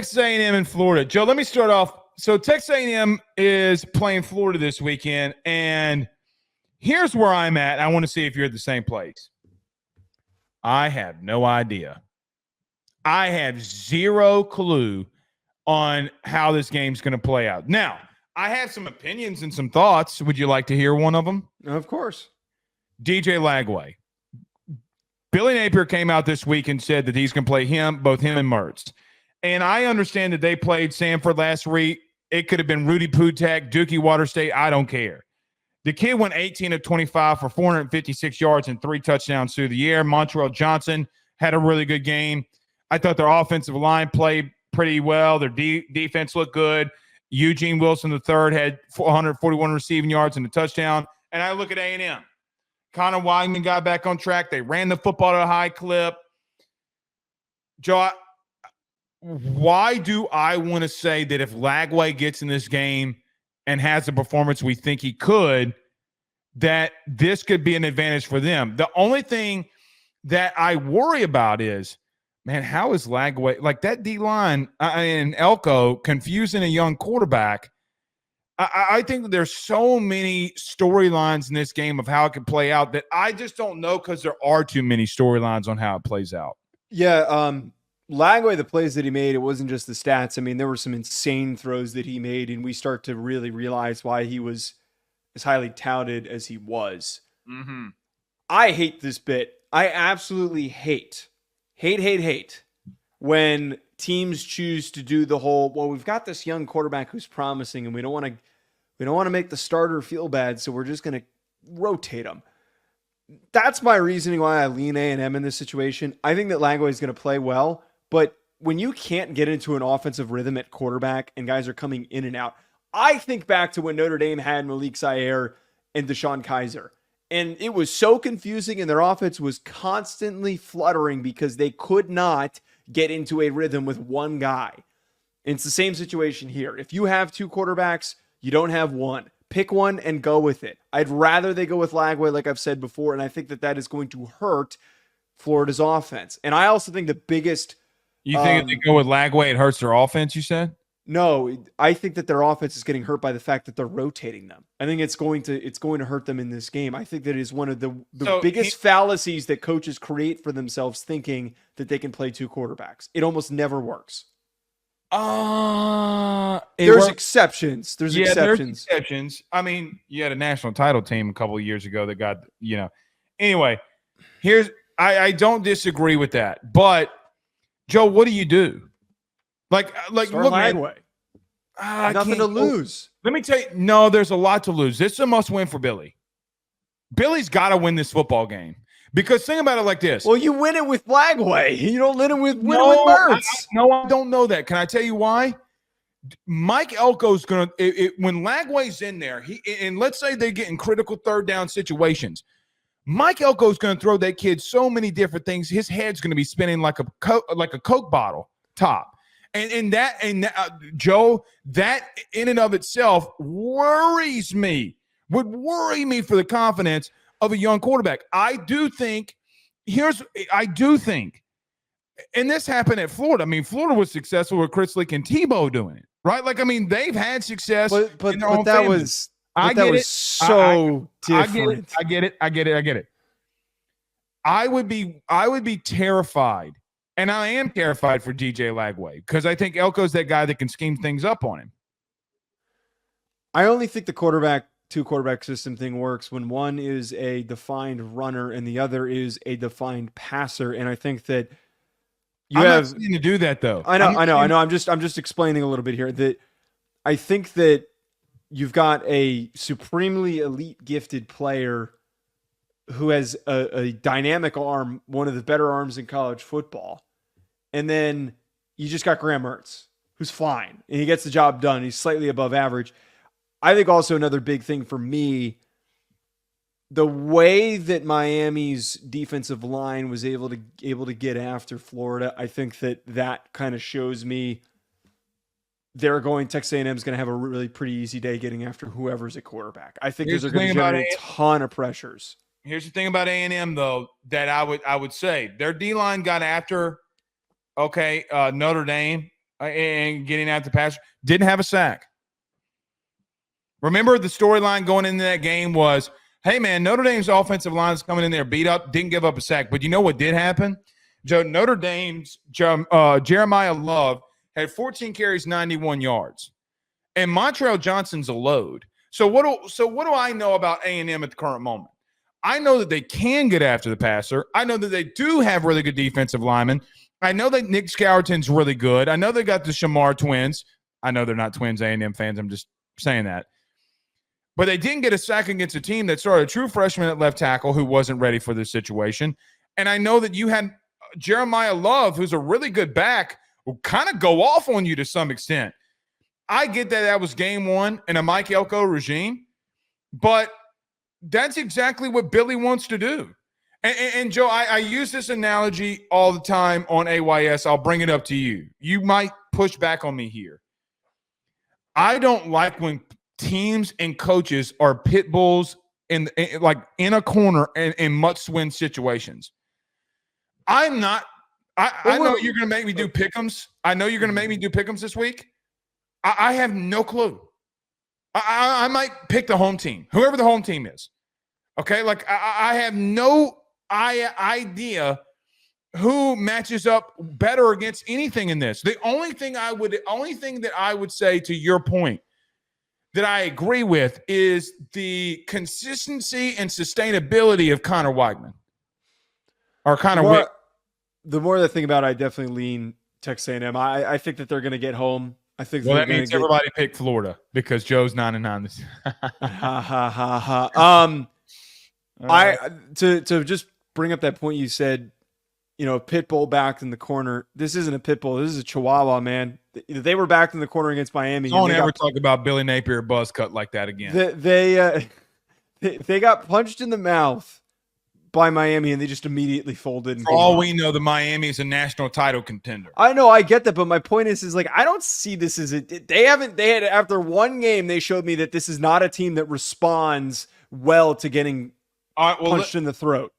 Texas A&M and Florida. Joe, let me start off. So Texas A&M is playing Florida this weekend, and here's where I'm at. I want to see if you're at the same place. I have no idea. I have zero clue on how this game's going to play out. Now, I have some opinions and some thoughts. Would you like to hear one of them? Of course. DJ Lagway. Billy Napier came out this week and said that he's going to play both him and Mertz. And I understand that they played Samford last week. It could have been Rudy Putek, Dookie Water State. I don't care. The kid went 18 of 25 for 456 yards and 3 touchdowns through the air. Montrell Johnson had a really good game. I thought their offensive line played pretty well. Their defense looked good. Eugene Wilson III had 441 receiving yards and a touchdown. And I look at A&M. Connor Weidman got back on track. They ran the football at a high clip. Joe, why do I want to say that if Lagway gets in this game and has the performance we think he could, that this could be an advantage for them? The only thing that I worry about is, man, how is Lagway, like that D-line and Elko confusing a young quarterback? I think that there's so many storylines in this game of how it could play out that I just don't know because there are too many storylines on how it plays out. Yeah, Lagway, the plays that he made, it wasn't just the stats. I mean, there were some insane throws that he made, and we start to really realize why he was as highly touted as he was. Mm-hmm. I hate this bit. I absolutely hate when teams choose to do the whole, well, we've got this young quarterback who's promising, and we don't want to make the starter feel bad, so we're just going to rotate him. That's my reasoning why I lean A&M in this situation. I think that Lagway is going to play well, but when you can't get into an offensive rhythm at quarterback and guys are coming in and out, I think back to when Notre Dame had Malik Zaire and Deshaun Kaiser. And it was so confusing, and their offense was constantly fluttering because they could not get into a rhythm with one guy. And it's the same situation here. If you have 2 quarterbacks, you don't have one. Pick one and go with it. I'd rather they go with Lagway, like I've said before, and I think that is going to hurt Florida's offense. And I also think the biggest... You think if they go with Lagway, it hurts their offense, you said? No, I think that their offense is getting hurt by the fact that they're rotating them. I think it's going to hurt them in this game. I think that is one of the biggest fallacies that coaches create for themselves, thinking that they can play 2 quarterbacks. It almost never works. There's exceptions. There's exceptions. I mean, you had a national title team a couple of years ago that got, Anyway, I don't disagree with that. But, Joe, what do you do? Like look, Lagway. Nothing to lose. Let me tell you, no, there's a lot to lose. This is a must-win for Billy. Billy's got to win this football game. Because think about it like this. Well, you win it with Lagway. You don't win it with Mertz. I don't know that. Can I tell you why? Mike Elko's going to – when Lagway's in there, and let's say they get in critical third down situations, Mike Elko's going to throw that kid so many different things. His head's going to be spinning like a Coke bottle top. And Joe, that in and of itself worries me, would worry me for the confidence of a young quarterback. I do think, and this happened at Florida. I mean, Florida was successful with Chris Leak and Tebow doing it, right? Like, I mean, they've had success. But that was so different. I get it. I would be terrified. And I am terrified for DJ Lagway because I think Elko's that guy that can scheme things up on him. I only think the 2 quarterback system thing works when one is a defined runner and the other is a defined passer. And I think that I'm not saying to do that though. I know. I'm just explaining a little bit here that I think that you've got a supremely elite gifted player who has a dynamic arm, one of the better arms in college football. And then you just got Graham Mertz, who's fine, and he gets the job done. He's slightly above average. I think also another big thing for me, the way that Miami's defensive line was able to get after Florida, I think that kind of shows me Texas A&M is going to have a really pretty easy day getting after whoever's at quarterback. I think they're going to generate a ton of pressures. Here's the thing about A&M, though, that I would say. Their D-line got after, Notre Dame. and getting out the passer. Didn't have a sack. Remember, the storyline going into that game was, hey, man, Notre Dame's offensive line is coming in there beat up, didn't give up a sack. But you know what did happen? Joe, Notre Dame's Jeremiah Love had 14 carries, 91 yards. And Montrell Johnson's a load. So what do I know about A&M at the current moment? I know that they can get after the passer. I know that they do have really good defensive linemen. I know that Nick Scourton's really good. I know they got the Shamar twins. I know they're not twins A&M fans. I'm just saying that. But they didn't get a sack against a team that started a true freshman at left tackle who wasn't ready for this situation. And I know that you had Jeremiah Love, who's a really good back, will kind of go off on you to some extent. I get that was game one in a Mike Elko regime, but that's exactly what Billy wants to do. And Joe, I use this analogy all the time on AYS. I'll bring it up to you. You might push back on me here. I don't like when teams and coaches are pit bulls in a corner in must-win situations. I know you're going to make me do pick'ems. I know you're going to make me do pick'ems this week. I have no clue. I might pick the home team, whoever the home team is. Okay, I have no idea who matches up better against anything in this. The only thing that I would say to your point that I agree with is the consistency and sustainability of Connor Weigman. Or Connor Wick. The more I think about it, I definitely lean Texas A&M. I think that they're going to get home. I think that means everybody picked Florida because Joe's 9-9. To just bring up that point you said, pit bull backed in the corner. This isn't a pit bull. This is a Chihuahua, man. They were backed in the corner against Miami. Don't ever talk about Billy Napier buzz cut like that again. They got punched in the mouth by Miami, and they just immediately folded. For all we know, the Miami is a national title contender. I know, I get that, but my point is I don't see this as they had after one game, they showed me that this is not a team that responds well to getting punched in the throat.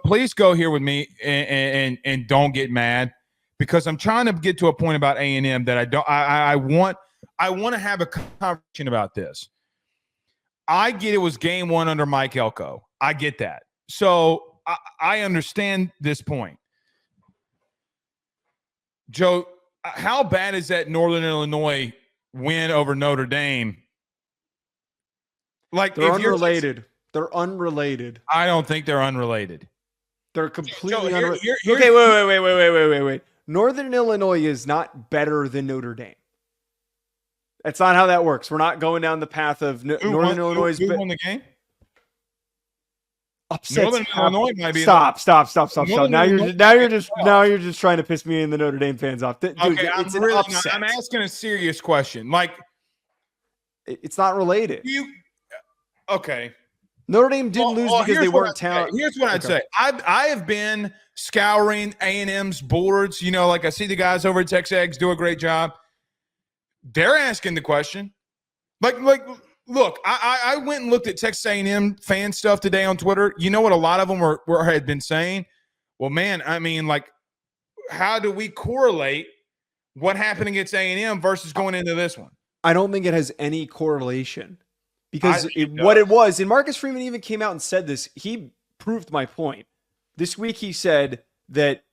Please go here with me and don't get mad, because I'm trying to get to a point about A&M that I want to have a conversation about this. I get it was game one under Mike Elko. I get that. So I understand this point. Joe, how bad is that Northern Illinois win over Notre Dame? They're unrelated. They're unrelated. I don't think they're unrelated. They're completely unrelated. Okay, wait. Northern Illinois is not better than Notre Dame. That's not how that works. We're not going down the path of Northern Illinois. Who won the game? Upsets. Northern Illinois might be. Stop. Now you're just trying to piss me and the Notre Dame fans off. Dude, okay, it's an upset. I'm asking a serious question. It's not related. Okay. Notre Dame didn't lose because they weren't talented. Here's what I'd say. I have been scouring A&M's boards. I see the guys over at TexAgs do a great job. They're asking the question. Look, I went and looked at Texas A&M fan stuff today on Twitter. You know what a lot of them had been saying? Well, man, I mean, how do we correlate what happened against A&M versus going into this one? I don't think it has any correlation. Because what it was, and Marcus Freeman even came out and said this, he proved my point. This week he said that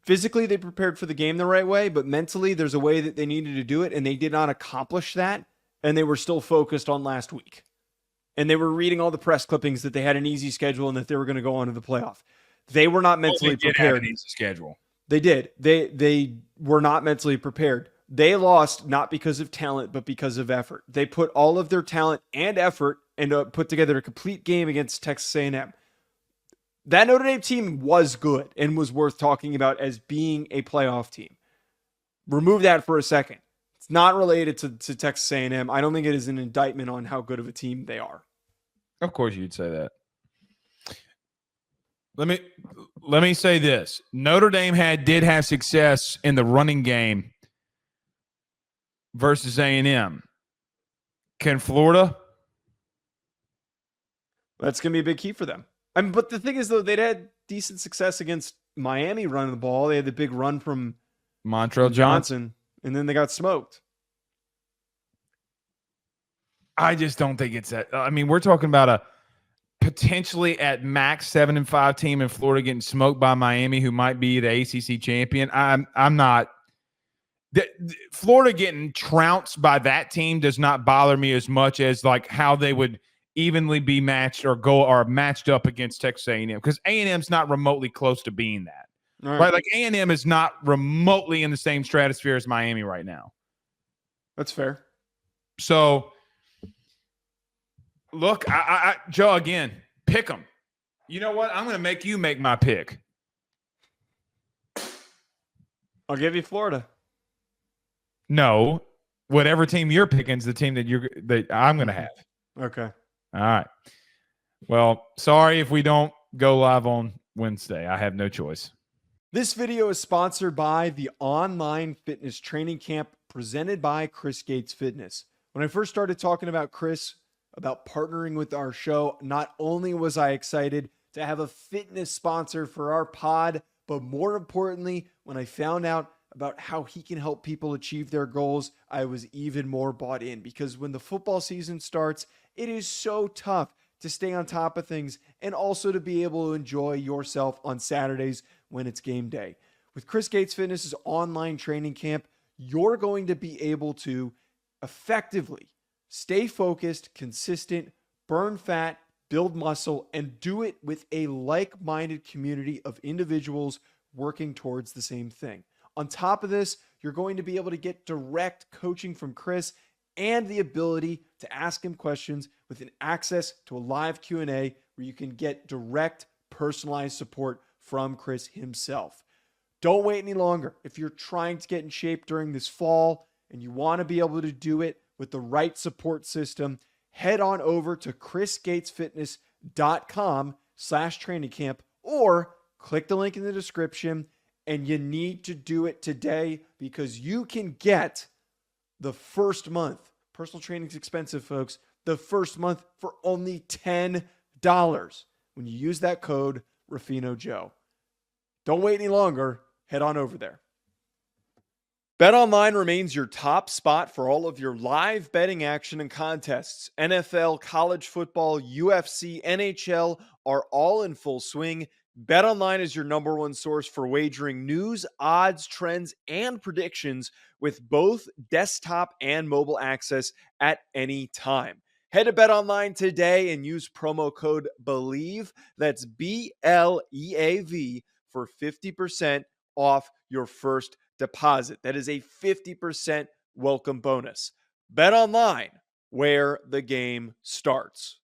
physically they prepared for the game the right way, but mentally there's a way that they needed to do it, and they did not accomplish that, and they were still focused on last week. And they were reading all the press clippings that they had an easy schedule and that they were going to go on to the playoff. They were not mentally prepared. Have an easy schedule. They did. They were not mentally prepared. They lost not because of talent, but because of effort. They put all of their talent and effort and put together a complete game against Texas A&M. That Notre Dame team was good and was worth talking about as being a playoff team. Remove that for a second. It's not related to Texas A&M. I don't think it is an indictment on how good of a team they are. Of course you'd say that. Let me say this. Notre Dame did have success in the running game versus A&M. Can Florida? That's going to be a big key for them. But the thing is, though, they'd had decent success against Miami running the ball. They had the big run from Montrell Johnson. and then they got smoked. I just don't think it's that. I mean, we're talking about a potentially at max 7-5 team in Florida getting smoked by Miami, who might be the ACC champion. I'm not. Florida getting trounced by that team does not bother me as much as like how they would evenly be matched or matched up against Texas A&M, because A&M's not remotely close to being that. Right? Like A&M is not remotely in the same stratosphere as Miami right now. That's fair. So, look, Joe, again, pick them. You know what? I'm going to make you make my pick. I'll give you Florida. No, whatever team you're picking is the team that I'm going to have. Okay. All right. Well, sorry if we don't go live on Wednesday. I have no choice. This video is sponsored by the online fitness training camp presented by Chris Gates Fitness. When I first started talking about Chris, about partnering with our show, not only was I excited to have a fitness sponsor for our pod, but more importantly, when I found out about how he can help people achieve their goals, I was even more bought in, because when the football season starts, it is so tough to stay on top of things and also to be able to enjoy yourself on Saturdays when it's game day. With Chris Gates Fitness's online training camp, you're going to be able to effectively stay focused, consistent, burn fat, build muscle, and do it with a like-minded community of individuals working towards the same thing. On top of this, you're going to be able to get direct coaching from Chris and the ability to ask him questions with an access to a live Q&A where you can get direct personalized support from Chris himself. Don't wait any longer. If you're trying to get in shape during this fall and you want to be able to do it with the right support system, head on over to chrisgatesfitness.com/trainingcamp or click the link in the description. And you need to do it today, because you can get the first month. Personal training is expensive, folks. The first month for only $10 when you use that code RuffinoJoe. Don't wait any longer. Head on over there. BetOnline remains your top spot for all of your live betting action and contests. NFL, college football, UFC, NHL are all in full swing. BetOnline is your number one source for wagering news, odds, trends, and predictions with both desktop and mobile access at any time. Head to BetOnline today and use promo code BELIEVE, that's BLEAV, for 50% off your first deposit. That is a 50% welcome bonus. BetOnline, where the game starts.